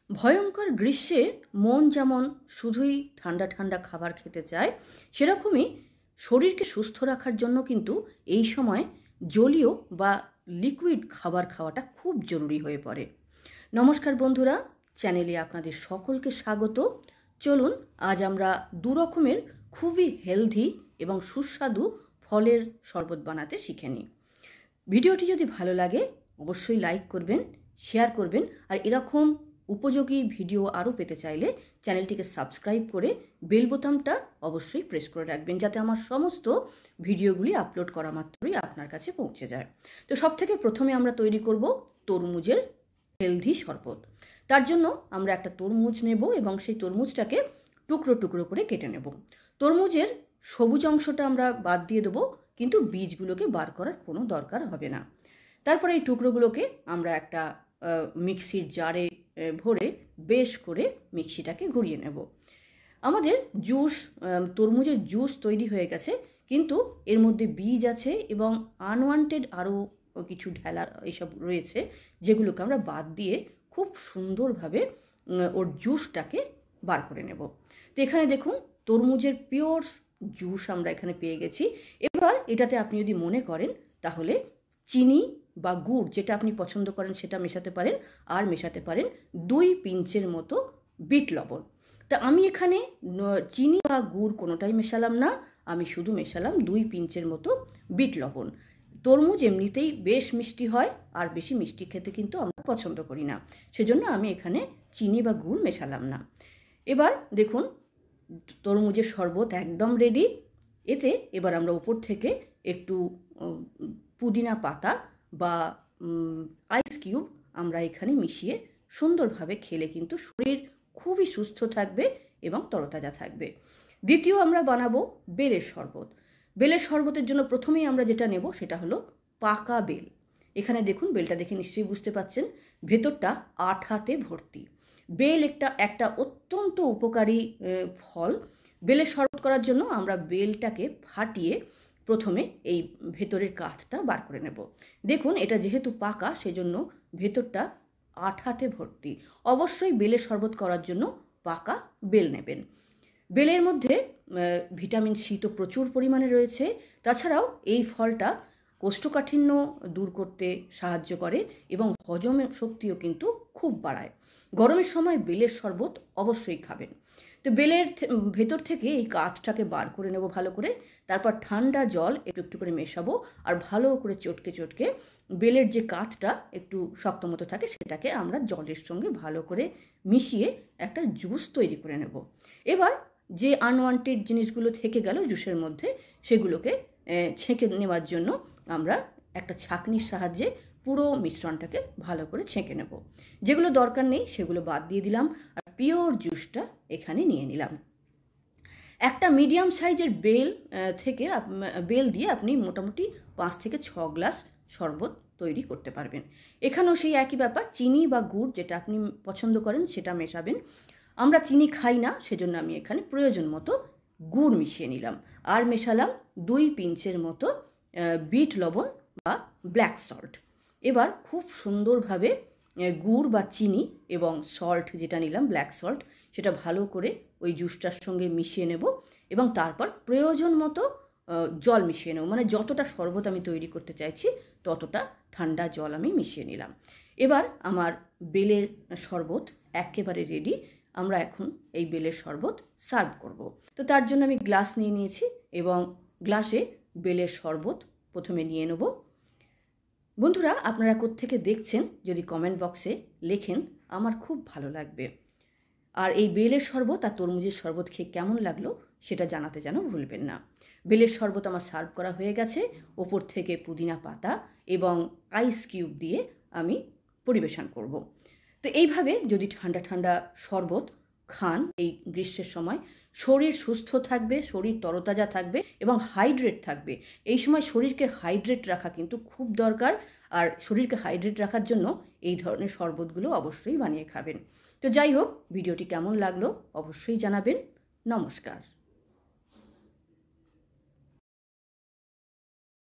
ভয়ঙ্কর গ্রীষ্মে মন যেমন শুধুই ঠান্ডা ঠান্ডা খাবার খেতে চায়, সেরকমই শরীরকে সুস্থ রাখার জন্য কিন্তু এই সময় জলীয় বা লিকুইড খাবার খাওয়াটা খুব জরুরি হয়ে পড়ে। নমস্কার বন্ধুরা, চ্যানেলে আপনাদের সকলকে স্বাগত। চলুন আজ আমরা দু রকমের খুবই হেলদি এবং সুস্বাদু ফলের শরবত বানাতে শিখে নিই। ভিডিওটি যদি ভালো লাগে অবশ্যই লাইক করবেন, শেয়ার করবেন, আর এরকম উপযোগী ভিডিও আরও পেতে চাইলে চ্যানেলটিকে সাবস্ক্রাইব করে বেল বোতামটা অবশ্যই প্রেস করে রাখবেন, যাতে আমার সমস্ত ভিডিওগুলি আপলোড করা মাত্রই আপনার কাছে পৌঁছে যায়। তো সবথেকে প্রথমে আমরা তৈরি করব তরমুজের হেলদি শরবত। তার জন্য আমরা একটা তরমুজ নেব এবং সেই তরমুজটাকে টুকরো টুকরো করে কেটে নেব। তরমুজের সবুজ অংশটা আমরা বাদ দিয়ে দেবো, কিন্তু বীজগুলোকে বার করার কোনো দরকার হবে না। তারপরে এই টুকরোগুলোকে আমরা একটা মিক্সির জারে ভরে বেশ করে মিক্সিটাকে ঘুরিয়ে নেব। আমাদের তরমুজের জুস তৈরি হয়ে গেছে, কিন্তু এর মধ্যে বীজ আছে এবং আনওয়ান্টেড আরও কিছু ঢেলা এসব রয়েছে, যেগুলোকে আমরা বাদ দিয়ে খুব সুন্দরভাবে ওর জুসটাকে বার করে নেব। তো এখানে দেখুন, তরমুজের পিওর জুস আমরা এখানে পেয়ে গেছি। এবার এটাতে আপনি যদি মনে করেন তাহলে চিনি বা গুড়, যেটা আপনি পছন্দ করেন সেটা মেশাতে পারেন, আর মেশাতে পারেন 2 পিঞ্চের মতো বিট লবণ। তা আমি এখানে চিনি বা গুড় কোনোটাই মেশালাম না, আমি শুধু মেশালাম 2 পিঞ্চের মতো বিট লবণ। তরমুজ এমনিতেই বেশ মিষ্টি হয়, আর বেশি মিষ্টি খেতে কিন্তু আমরা পছন্দ করি না, সেজন্য আমি এখানে চিনি বা গুড় মেশালাম না। এবার দেখুন, তরমুজের শরবত একদম রেডি। এতে এবার আমরা উপর থেকে একটু পুদিনা পাতা বা আইস কিউব আমরা এখানে মিশিয়ে সুন্দরভাবে খেলে কিন্তু শরীর খুবই সুস্থ থাকবে এবং তরতাজা থাকবে। দ্বিতীয় আমরা বানাবো বেলের শরবত। বেলের শরবতের জন্য প্রথমেই আমরা যেটা নেব সেটা হলো পাকা বেল। এখানে দেখুন, বেলটা দেখে নিশ্চয়ই বুঝতে পাচ্ছেন ভেতরটা আঠাতে ভর্তি। বেল একটা অত্যন্ত উপকারী ফল। বেলের শরবত করার জন্য আমরা বেলটাকে ফাটিয়ে প্রথমে এই ভেতরের কাঠটা বার করে নেব। দেখুন, এটা যেহেতু পাকা সেজন্য ভেতরটা আঠাতে ভর্তি। অবশ্যই বেলের শরবত করার জন্য পাকা বেল নেবেন। বেলের মধ্যে ভিটামিন সি তো প্রচুর পরিমাণে রয়েছে। তাছাড়াও এই ফলটা কোষ্ঠকাঠিন্য দূর করতে সাহায্য করে এবং হজম শক্তিও কিন্তু খুব বাড়ায়। গরমের সময় বেলের শরবত অবশ্যই খাবেন। তো বেলের ভেতর থেকে এই কাঠটাকে বার করে নেব ভালো করে। তারপর ঠান্ডা জল একটু একটু করে মেশাবো, আর ভালো করে চটকে চটকে বেলের যে কাঠটা একটু শক্ত মতো থাকে সেটাকে আমরা জলের সঙ্গে ভালো করে মিশিয়ে একটা জুস তৈরি করে নেব। এবার যে আনওয়ান্টেড জিনিসগুলো থেকে গেল জুসের মধ্যে, সেগুলোকে ছেঁকে নেওয়ার জন্য আমরা একটা ছাঁকনির সাহায্যে পুরো মিশ্রণটাকে ভালো করে ছেঁকে নেব। যেগুলো দরকার নেই সেগুলো বাদ দিয়ে দিলাম, আর পিওর জুসটা এখানে নিয়ে নিলাম। একটা মিডিয়াম সাইজের বেল দিয়ে আপনি মোটামুটি 5 থেকে 6 গ্লাস শরবত তৈরি করতে পারবেন। এখানেও সেই একই ব্যাপার, চিনি বা গুড় যেটা আপনি পছন্দ করেন সেটা মেশাবেন। আমরা চিনি খাই না, সেজন্য আমি এখানে প্রয়োজন মতো গুড় মিশিয়ে নিলাম, আর মেশালাম 2 পিঞ্চের মতো বিট লবণ বা ব্ল্যাক সল্ট। এবার খুব সুন্দরভাবে গুড় বা চিনি এবং সল্ট যেটা নিলাম ব্ল্যাক সল্ট, সেটা ভালো করে ওই জুসটার সঙ্গে মিশিয়ে নেব এবং তারপর প্রয়োজন মতো জল মিশিয়ে নেব। মানে যতটা শরবত আমি তৈরি করতে চাইছি ততটা ঠান্ডা জল আমি মিশিয়ে নিলাম। এবার আমার বেলের শরবত একেবারে রেডি। আমরা এখন এই বেলের শরবত সার্ভ করব। তো তার জন্য আমি গ্লাস নিয়ে নিয়েছি এবং গ্লাসে বেলের শরবত প্রথমে নিয়ে নেব। বন্ধুরা, আপনারা কোত্থেকে দেখছেন যদি কমেন্ট বক্সে লেখেন, আমার খুব ভালো লাগবে। আর এই বেলের শরবত আর তরমুজের শরবত খেয়ে কেমন লাগলো সেটা জানাতে যেন ভুলবেন না। বেলের শরবত আমার সার্ভ করা হয়ে গেছে। ওপর থেকে পুদিনা পাতা এবং আইস কিউব দিয়ে আমি পরিবেশন করব। তো এইভাবে যদি ঠান্ডা ঠান্ডা শরবত খান এই গ্রীষ্মের সময়, শরীর সুস্থ থাকবে, শরীর তরতাজা থাকবে এবং হাইড্রেট থাকবে। এই সময় শরীরকে হাইড্রেট রাখা কিন্তু খুব দরকার, আর শরীরকে হাইড্রেট রাখার জন্য এই ধরনের শরবতগুলো অবশ্যই বানিয়ে খাবেন। তো যাই হোক, ভিডিওটি কেমন লাগলো অবশ্যই জানাবেন। নমস্কার।